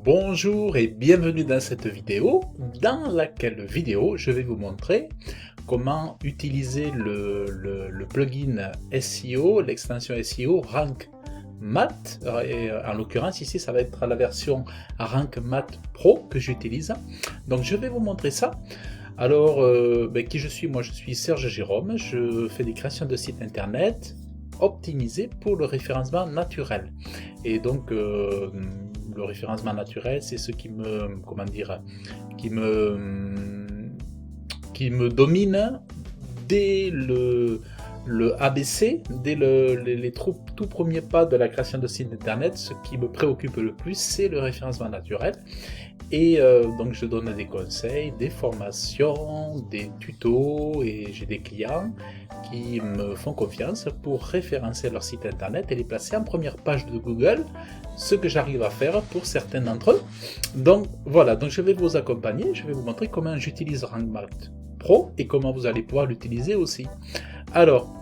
Bonjour et bienvenue dans cette vidéo, dans laquelle je vais vous montrer comment utiliser le plugin SEO, l'extension SEO Rank Math, et en l'occurrence ici ça va être la version Rank Math Pro que j'utilise. Donc je vais vous montrer ça. Alors, qui je suis? Moi je suis Serge Jérôme, je fais des créations de sites internet optimisés pour le référencement naturel. Et donc le référencement naturel, c'est ce qui me, qui me domine dès le ABC, dès les tout premiers pas de la création de site internet. Ce qui me préoccupe le plus, c'est le référencement naturel. Et donc je donne des conseils, des formations, des tutos, et j'ai des clients qui me font confiance pour référencer leur site internet et les placer en première page de Google, ce que j'arrive à faire pour certains d'entre eux. Donc voilà, donc je vais vous accompagner, je vais vous montrer comment j'utilise Rank Math Pro et comment vous allez pouvoir l'utiliser aussi. Alors,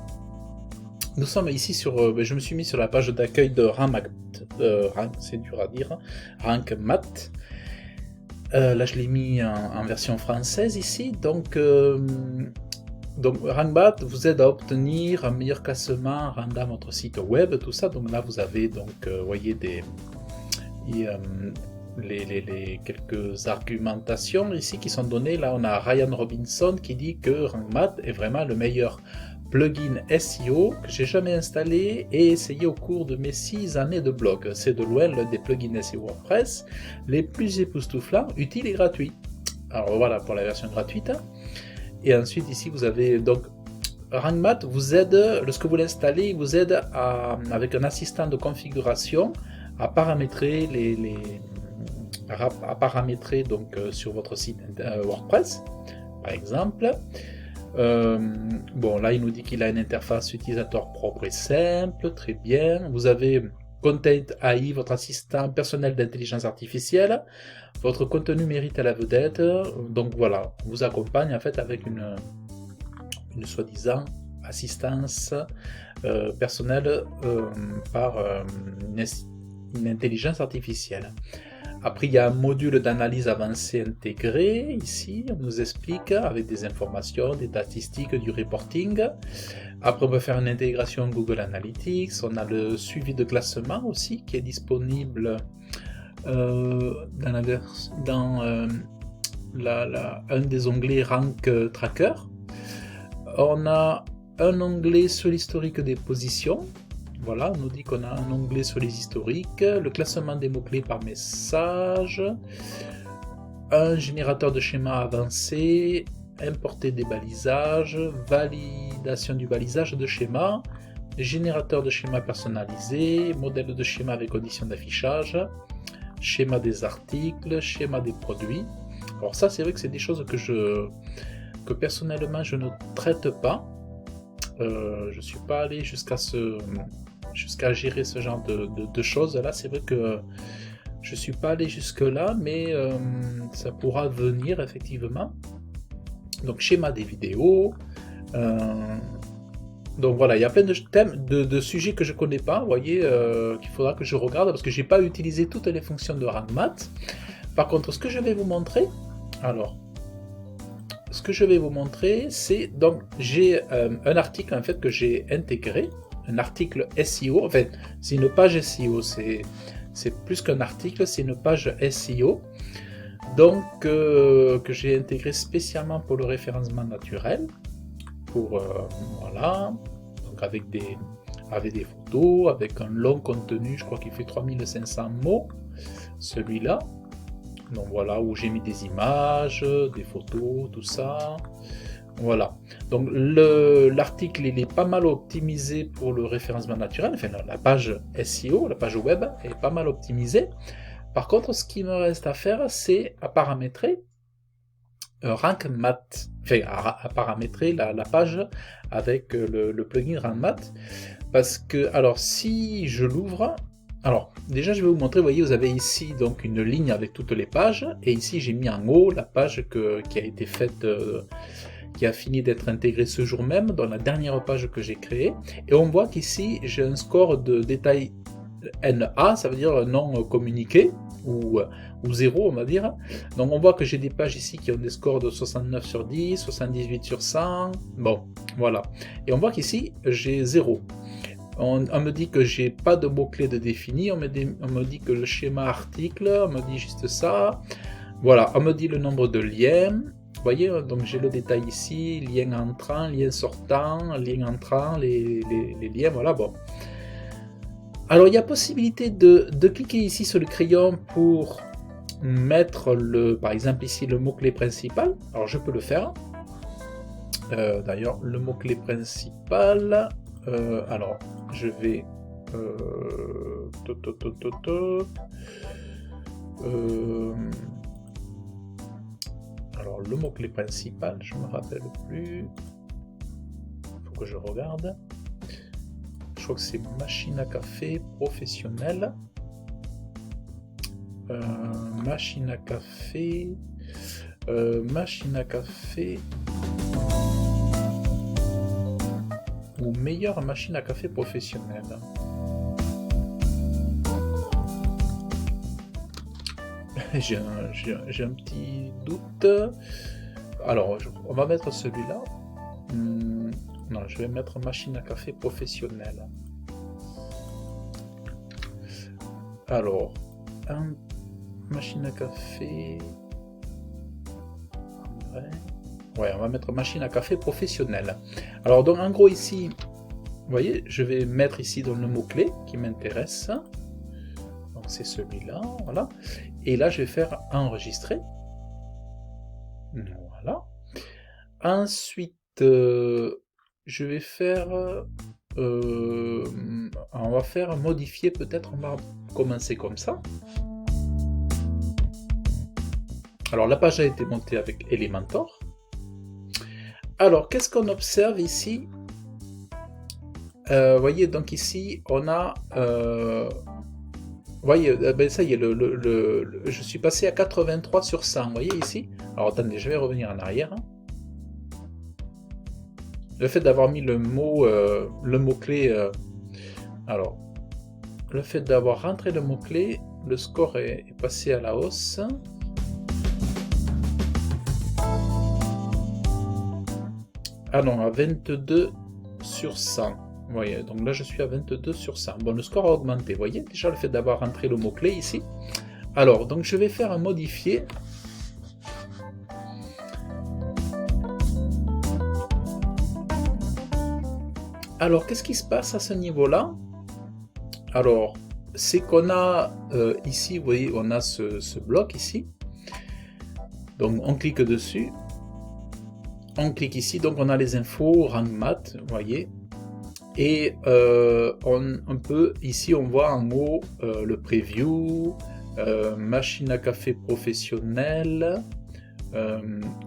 nous sommes ici sur, je me suis mis sur la page d'accueil de c'est dur à dire, Rank Math. Là je l'ai mis en version française ici, donc Rank Math vous aide à obtenir un meilleur classement rendant votre site web, tout ça. Donc là vous avez donc, voyez, les quelques argumentations ici qui sont données. Là on a Ryan Robinson qui dit que Rank Math est vraiment le meilleur plugin SEO que j'ai jamais installé et essayé au cours de mes 6 années de blog. C'est de loin l'un des plugins SEO WordPress les plus époustouflants, utiles et gratuits. Alors voilà pour la version gratuite. Et ensuite ici vous avez donc Rank Math vous aide, lorsque vous l'installez, il vous aide avec un assistant de configuration à paramétrer donc sur votre site WordPress par exemple. Bon là il nous dit qu'il a une interface utilisateur propre et simple, très bien. Vous avez Content AI, votre assistant personnel d'intelligence artificielle. Votre contenu mérite à la vedette. Donc voilà, on vous accompagne en fait avec une soi-disant assistance personnelle par une intelligence artificielle. Après, il y a un module d'analyse avancée intégré. Ici, on nous explique avec des informations, des statistiques, du reporting. Après, on peut faire une intégration Google Analytics. On a le suivi de classement aussi qui est disponible dans un des onglets Rank Tracker. On a un onglet sur l'historique des positions. Voilà, on nous dit qu'on a un onglet sur les historiques, le classement des mots-clés par message, un générateur de schéma avancé, importer des balisages, validation du balisage de schéma, générateur de schéma personnalisé, modèle de schéma avec conditions d'affichage, schéma des articles, schéma des produits. Alors ça, c'est vrai que c'est des choses que personnellement je ne traite pas. Je suis pas allé jusqu'à gérer ce genre de choses là. C'est vrai que je suis pas allé jusque là, mais ça pourra venir effectivement. Donc schéma des vidéos, donc voilà, il y a plein de thèmes, de sujets que je connais pas, vous voyez, qu'il faudra que je regarde parce que j'ai pas utilisé toutes les fonctions de Rank Math. Par contre, ce que je vais vous montrer, c'est donc j'ai un article en fait que j'ai intégré, un article SEO. En fait, c'est une page SEO, c'est plus qu'un article, c'est une page SEO. Donc que j'ai intégré spécialement pour le référencement naturel, voilà, donc avec des photos, avec un long contenu, je crois qu'il fait 3500 mots, celui-là. Donc voilà, où j'ai mis des images, des photos, tout ça. Voilà. Donc l'article il est pas mal optimisé pour le référencement naturel. Enfin, la page SEO, la page web est pas mal optimisée. Par contre, ce qui me reste à faire, c'est à paramétrer Rank Math. Enfin, à paramétrer la page avec le plugin Rank Math. Parce que, alors, si je l'ouvre. Alors, déjà, je vais vous montrer, vous voyez, vous avez ici donc une ligne avec toutes les pages, et ici, j'ai mis en haut la page qui a été faite, qui a fini d'être intégrée ce jour même, dans la dernière page que j'ai créée, et on voit qu'ici, j'ai un score de détail NA, ça veut dire non communiqué, ou 0 on va dire. Donc on voit que j'ai des pages ici qui ont des scores de 69 sur 10, 78 sur 100, bon, voilà. Et on voit qu'ici, j'ai 0. On me dit que j'ai pas de mots-clés de défini, on me dit que le schéma article, on me dit juste ça. Voilà, on me dit le nombre de liens. Vous voyez, donc j'ai le détail ici, lien entrant, lien sortant, lien entrant, les liens, voilà, bon. Alors il y a possibilité de cliquer ici sur le crayon pour mettre par exemple ici le mot-clé principal. Alors je peux le faire. D'ailleurs, le mot-clé principal, alors je vais alors le mot-clé principal, je me rappelle plus, faut que je regarde. Je crois que c'est machine à café professionnelle. Machine à café ou meilleure machine à café professionnelle. J'ai un petit doute. Alors, on va mettre celui-là. Non, je vais mettre machine à café professionnelle. Alors, machine à café. Ouais, on va mettre machine à café professionnelle. Alors, donc en gros ici, vous voyez, je vais mettre ici dans le mot-clé qui m'intéresse. Donc c'est celui-là, voilà. Et là, je vais faire enregistrer. Voilà. Ensuite, je vais faire... on va faire modifier, peut-être, on va commencer comme ça. Alors, la page a été montée avec Elementor. Alors, qu'est-ce qu'on observe ici? Vous voyez, donc ici, on a... vous voyez, ben ça y est, je suis passé à 83 sur 100, vous voyez ici? Alors, attendez, je vais revenir en arrière. Le fait d'avoir mis le mot-clé... alors, le fait d'avoir rentré le mot-clé, le score est passé à la hausse. Ah non, à 22 sur 100. Vous voyez, donc là je suis à 22 sur 100. Bon, le score a augmenté, vous voyez, déjà le fait d'avoir rentré le mot-clé ici. Alors, donc je vais faire un modifier. Alors, qu'est-ce qui se passe à ce niveau-là? Alors, c'est qu'on a ici, vous voyez, on a ce bloc ici. Donc, on clique dessus. On clique ici, donc on a les infos, rang math, vous voyez. Et on peut, ici on voit en haut le preview, machine à café professionnelle.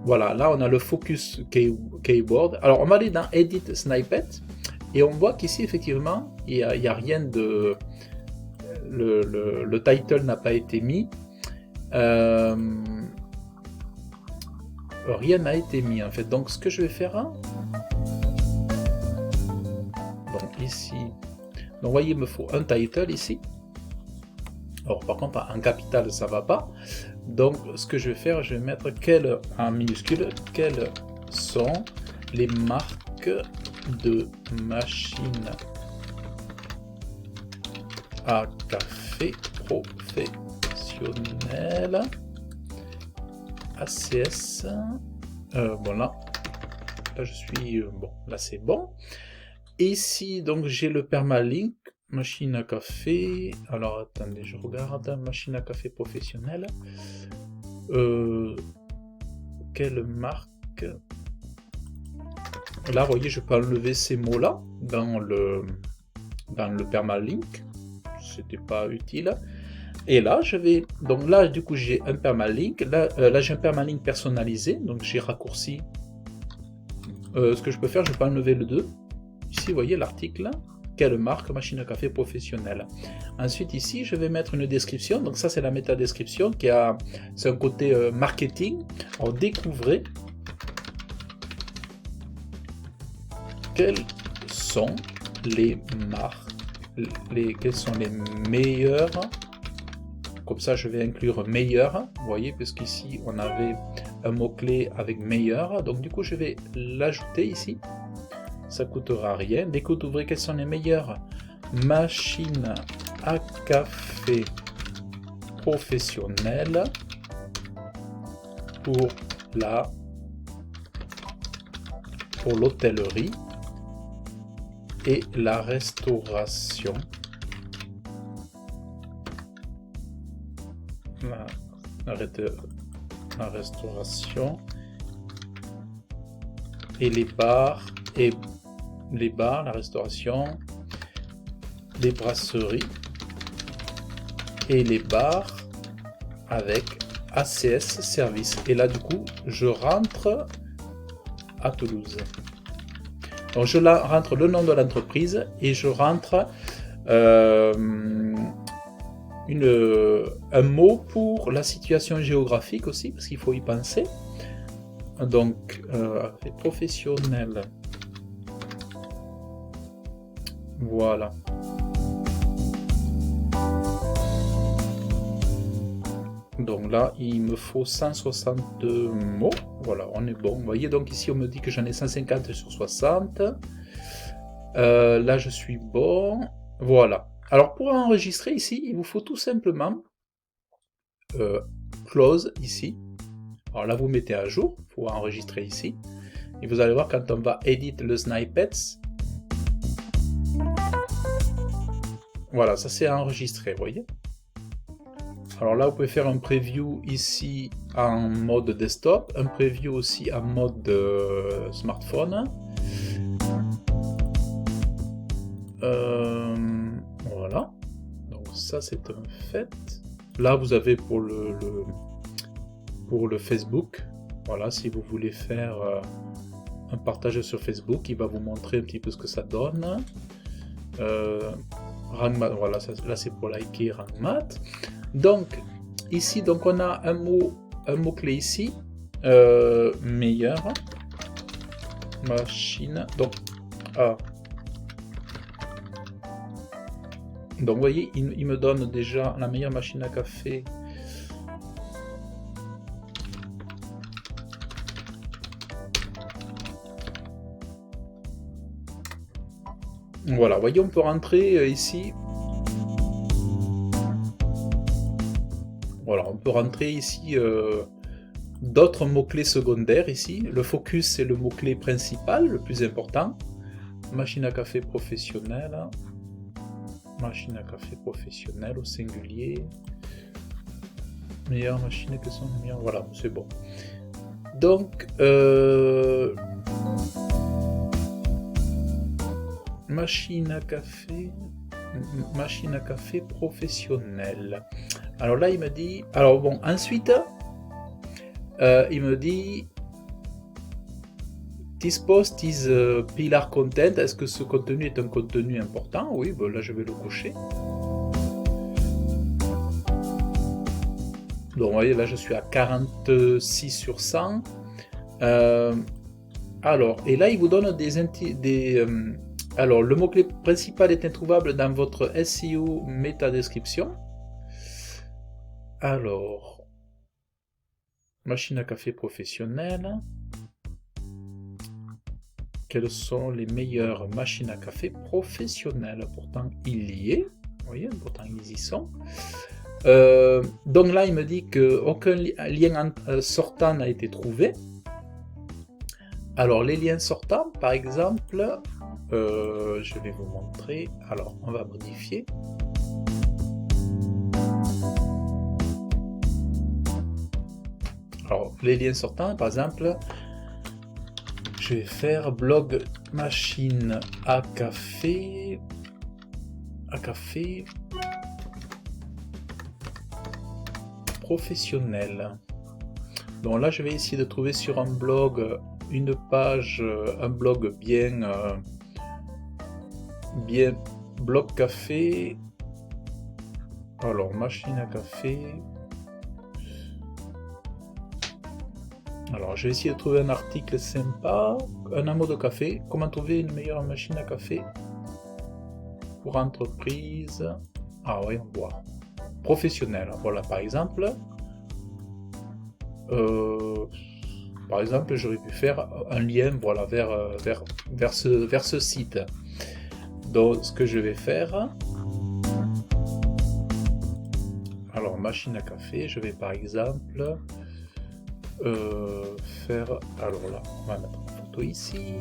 Voilà, là on a le focus keyboard. Alors on va aller dans Edit Snippet et on voit qu'ici effectivement il y a rien de... Le title n'a pas été mis. Rien n'a été mis en fait. Donc ce que je vais faire, donc ici, donc vous voyez, il me faut un title ici. Alors par contre en capital ça va pas. Donc ce que je vais faire, je vais mettre en minuscule, quelles sont les marques de machines à café professionnelles. ACS, voilà, là je suis, bon, là c'est bon. Et ici, donc j'ai le permalink, machine à café, alors attendez, je regarde, machine à café professionnelle, quelle marque? Là, vous voyez, je peux enlever ces mots-là dans le permalink, c'était pas utile. Et là, je vais, donc là, du coup, j'ai un permalink. Là j'ai un permalink personnalisé, donc j'ai raccourci. Ce que je peux faire, je peux enlever le 2. Ici, vous voyez l'article. Quelle marque machine à café professionnelle. Ensuite, ici, je vais mettre une description. Donc ça, c'est la métadescription c'est un côté marketing. Alors, découvrez quelles sont les marques quels sont les meilleurs. Comme ça, je vais inclure meilleur. Vous voyez, puisqu'ici, on avait un mot-clé avec meilleur. Donc, du coup, je vais l'ajouter ici. Ça ne coûtera rien. Dès que vous ouvrez, quelles sont les meilleures machines à café professionnelles pour l'hôtellerie et la restauration. La restauration et les bars, la restauration, les brasseries et les bars avec ACS service. Et là du coup je rentre à Toulouse. Donc je rentre le nom de l'entreprise et je rentre un mot pour la situation géographique aussi, parce qu'il faut y penser. Donc, professionnel. Voilà. Donc là, il me faut 162 mots. Voilà, on est bon. Vous voyez, donc ici, on me dit que j'en ai 150 sur 60. Là, je suis bon. Voilà. Alors, pour enregistrer ici, il vous faut tout simplement close ici. Alors là, vous mettez à jour pour enregistrer ici. Et vous allez voir quand on va edit le snippets. Voilà, ça c'est enregistré, vous voyez. Alors là, vous pouvez faire un preview ici en mode desktop, un preview aussi en mode smartphone. Voilà, donc ça c'est un fait. Là, vous avez pour le Facebook, voilà, si vous voulez faire un partage sur Facebook, il va vous montrer un petit peu ce que ça donne. Rangmat, voilà, là c'est pour liker Rangmat. Donc ici, donc on a un mot clé ici, meilleur machine. Donc donc vous voyez, il me donne déjà la meilleure machine à café. Voilà, vous voyez, on peut rentrer ici. Voilà, on peut rentrer ici d'autres mots-clés secondaires ici. Le focus, c'est le mot-clé principal, le plus important. Machine à café professionnelle. Machine à café professionnelle au singulier. Meilleure machine que son meilleure. Voilà, c'est bon. Donc, machine à café professionnelle. Alors là, il me dit... Alors bon, ensuite, il me dit... This post is pillar content. Est-ce que ce contenu est un contenu important? Oui, bon, là, je vais le cocher. Donc, vous voyez, là, je suis à 46 sur 100. Alors, et là, il vous donne alors, le mot-clé principal est introuvable dans votre SEO métadescription. Alors, machine à café professionnelle. Quelles sont les meilleures machines à café professionnelles? Pourtant, il y est. Vous voyez, pourtant, ils y sont. Donc là, il me dit qu'aucun lien sortant n'a été trouvé. Alors, les liens sortants, par exemple, je vais vous montrer. Alors, on va modifier. Alors, les liens sortants, par exemple, je vais faire blog machine à café professionnel. Donc là, je vais essayer de trouver sur un blog une page, un blog bien blog café. Alors, machine à café. Alors, je vais essayer de trouver un article sympa, un amas de café. Comment trouver une meilleure machine à café pour entreprise. Ah oui, on voit. Professionnel. Voilà, par exemple. J'aurais pu faire un lien, voilà, vers ce site. Donc, ce que je vais faire. Alors, machine à café, je vais par exemple faire. Alors là, on va mettre une photo ici.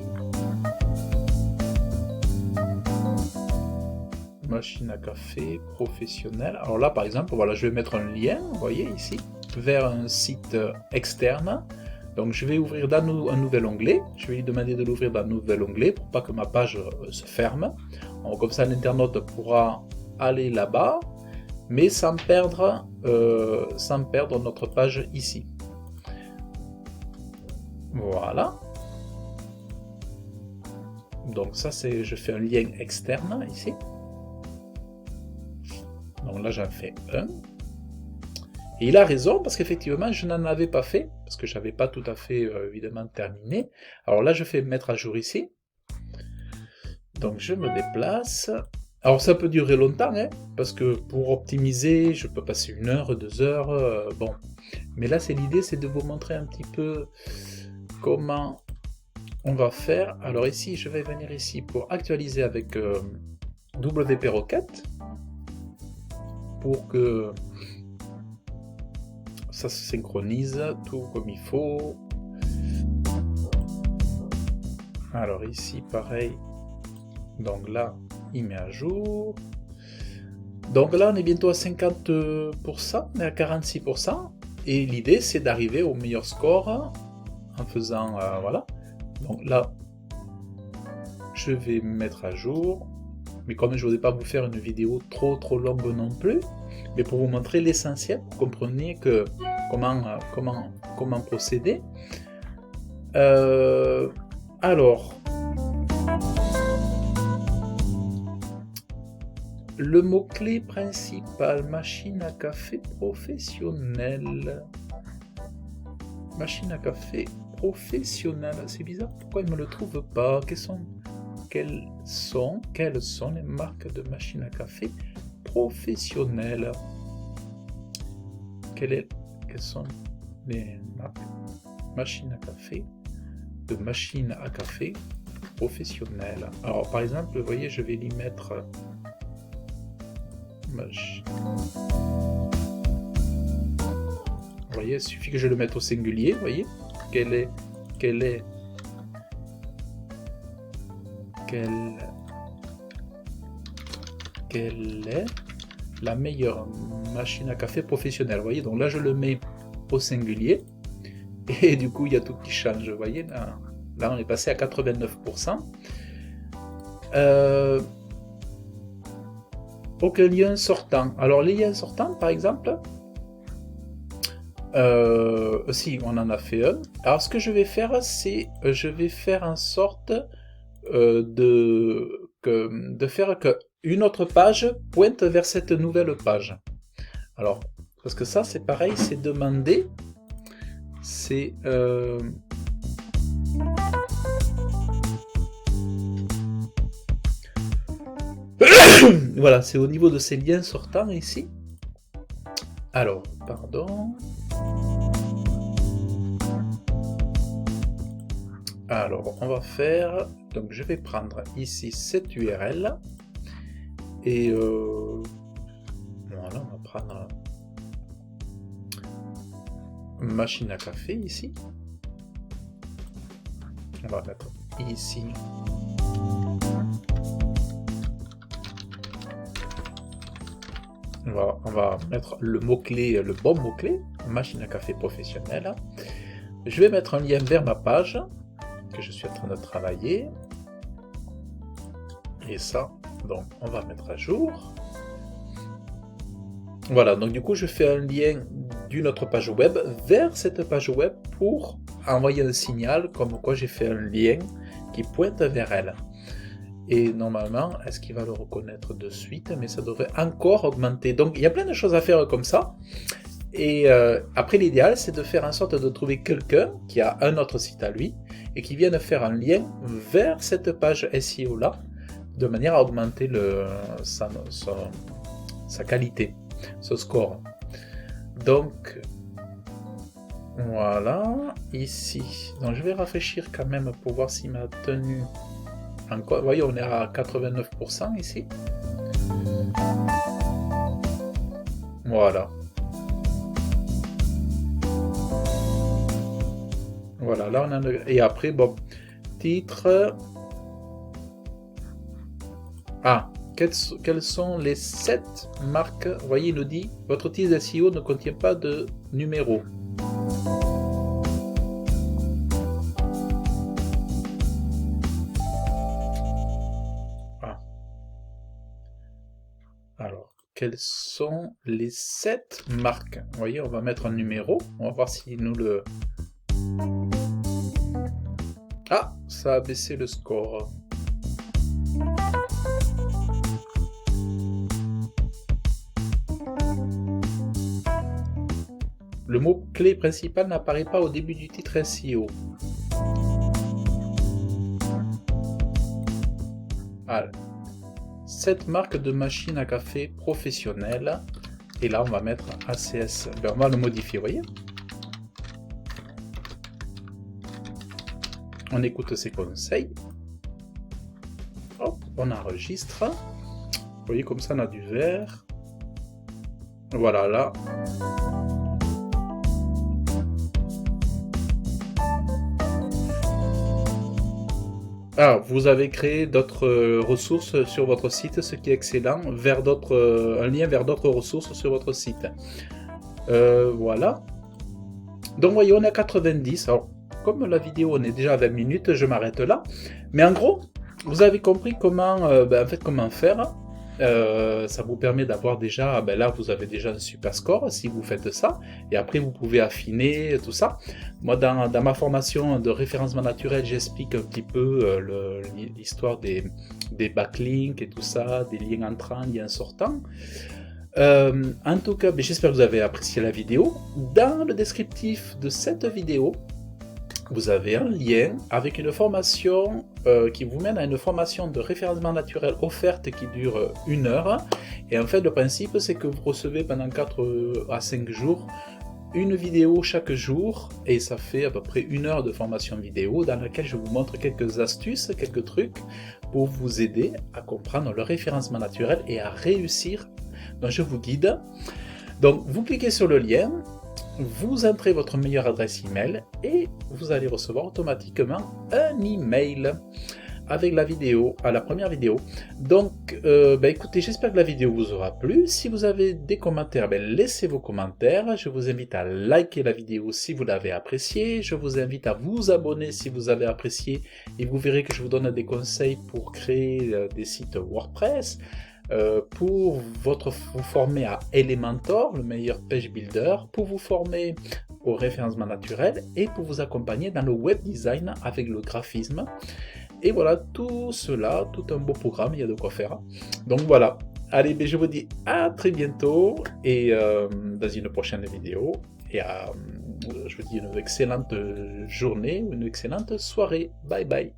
Machine à café professionnelle. Alors là, par exemple, voilà, je vais mettre un lien, vous voyez ici, vers un site externe. Donc je vais ouvrir un nouvel onglet. Je vais lui demander de l'ouvrir dans un nouvel onglet pour pas que ma page se ferme. Donc, comme ça, l'internaute pourra aller là-bas, mais sans perdre notre page ici. Voilà. Donc ça, c'est, je fais un lien externe ici. Donc là, j'en fais un. Et il a raison, parce qu'effectivement, je n'en avais pas fait, parce que je n'avais pas tout à fait, évidemment, terminé. Alors là, je fais mettre à jour ici. Donc je me déplace. Alors ça peut durer longtemps, hein, parce que pour optimiser, je peux passer 1 heure, 2 heures, bon. Mais là, l'idée, c'est de vous montrer un petit peu comment on va faire. Alors ici, je vais venir ici pour actualiser avec WP Rocket, pour que ça se synchronise tout comme il faut. Alors ici, pareil. Donc là, il met à jour. Donc là, on est bientôt à 50%, on est à 46%. Et l'idée, c'est d'arriver au meilleur score en faisant, voilà. Donc là, je vais mettre à jour. Mais comme je ne voudrais pas vous faire une vidéo trop longue non plus, mais pour vous montrer l'essentiel, vous comprenez que comment procéder. Alors, le mot-clé principal, machine à café professionnelle. Machine à café professionnelle. C'est bizarre, pourquoi il ne me le trouve pas? Quelles sont les marques de machines à café professionnelles? Quelles sont les marques machines à café professionnelles? Alors par exemple, vous voyez, je vais y mettre vous voyez, il suffit que je le mette au singulier, vous voyez, quelle est la meilleure machine à café professionnelle. Vous voyez, donc là je le mets au singulier et du coup il y a tout qui change. Vous voyez, là on est passé à 89%. Aucun lien sortant. Alors les liens sortants, par exemple, si on en a fait un. Alors ce que je vais faire, c'est je vais faire en sorte de faire qu'une autre page pointe vers cette nouvelle page. Alors, parce que ça c'est pareil, c'est demander, c'est voilà, c'est au niveau de ces liens sortants ici. Alors, pardon. Alors, on va faire... Donc, je vais prendre ici cette URL. Et voilà, on va prendre machine à café ici. On va mettre ici. On va mettre le mot-clé, le bon mot-clé, machine à café professionnelle. Je vais mettre un lien vers ma page que je suis en train de travailler. Et ça, donc on va mettre à jour. Voilà, donc du coup je fais un lien d'une autre page web vers cette page web pour envoyer un signal comme quoi j'ai fait un lien qui pointe vers elle. Et normalement, est-ce qu'il va le reconnaître de suite? Mais ça devrait encore augmenter. Donc il y a plein de choses à faire comme ça. Et après, l'idéal, c'est de faire en sorte de trouver quelqu'un qui a un autre site à lui et qui vienne faire un lien vers cette page SEO là. de manière à augmenter sa qualité, ce score. Donc voilà, ici. Donc je vais rafraîchir quand même pour voir s'il m'a tenu encore. Vous voyez, on est à 89% ici. Voilà. Voilà, là on a et après, bon, titre. Ah, quelles sont les 7 marques? Vous voyez, il nous dit, votre titre SEO ne contient pas de numéro. Ah. Alors, quelles sont les 7 marques? Vous voyez, on va mettre un numéro, on va voir s'il nous le... Ah, ça a baissé le score. Le mot-clé principal n'apparaît pas au début du titre SEO. Alors, 7 marques de machines à café professionnelles. Et là, on va mettre ACS. Ben, on va le modifier, vous voyez. On écoute ses conseils. Hop, on enregistre. Vous voyez, comme ça, on a du vert. Voilà, là. Ah, vous avez créé d'autres ressources sur votre site, ce qui est excellent, vers un lien vers d'autres ressources sur votre site. Voilà. Donc, voyez, on est à 90. Alors, comme la vidéo, on est déjà à 20 minutes, je m'arrête là. Mais en gros, vous avez compris comment, comment faire. Ça vous permet d'avoir déjà, là vous avez déjà un super score si vous faites ça, et après vous pouvez affiner tout ça. Moi dans ma formation de référencement naturel, j'explique un petit peu l'histoire des backlinks et tout ça, des liens entrants, liens sortants. En tout cas, j'espère que vous avez apprécié la vidéo. Dans le descriptif de cette vidéo, vous avez un lien avec une formation qui vous mène à une formation de référencement naturel offerte qui dure 1 heure. Et en fait, le principe, c'est que vous recevez pendant 4 à 5 jours une vidéo chaque jour. Et ça fait à peu près 1 heure de formation vidéo dans laquelle je vous montre quelques astuces, quelques trucs pour vous aider à comprendre le référencement naturel et à réussir. Donc, je vous guide. Donc, vous cliquez sur le lien. Vous entrez votre meilleure adresse email et vous allez recevoir automatiquement un email avec la vidéo, à la première vidéo. Donc, écoutez, j'espère que la vidéo vous aura plu. Si vous avez des commentaires, laissez vos commentaires. Je vous invite à liker la vidéo si vous l'avez appréciée. Je vous invite à vous abonner si vous avez apprécié et vous verrez que je vous donne des conseils pour créer des sites WordPress. Pour vous former à Elementor, le meilleur page builder, pour vous former au référencement naturel et pour vous accompagner dans le web design avec le graphisme. Et voilà, tout cela, tout un beau programme, il y a de quoi faire. Donc voilà, allez, je vous dis à très bientôt et dans une prochaine vidéo. Et je vous dis une excellente journée ou une excellente soirée. Bye bye.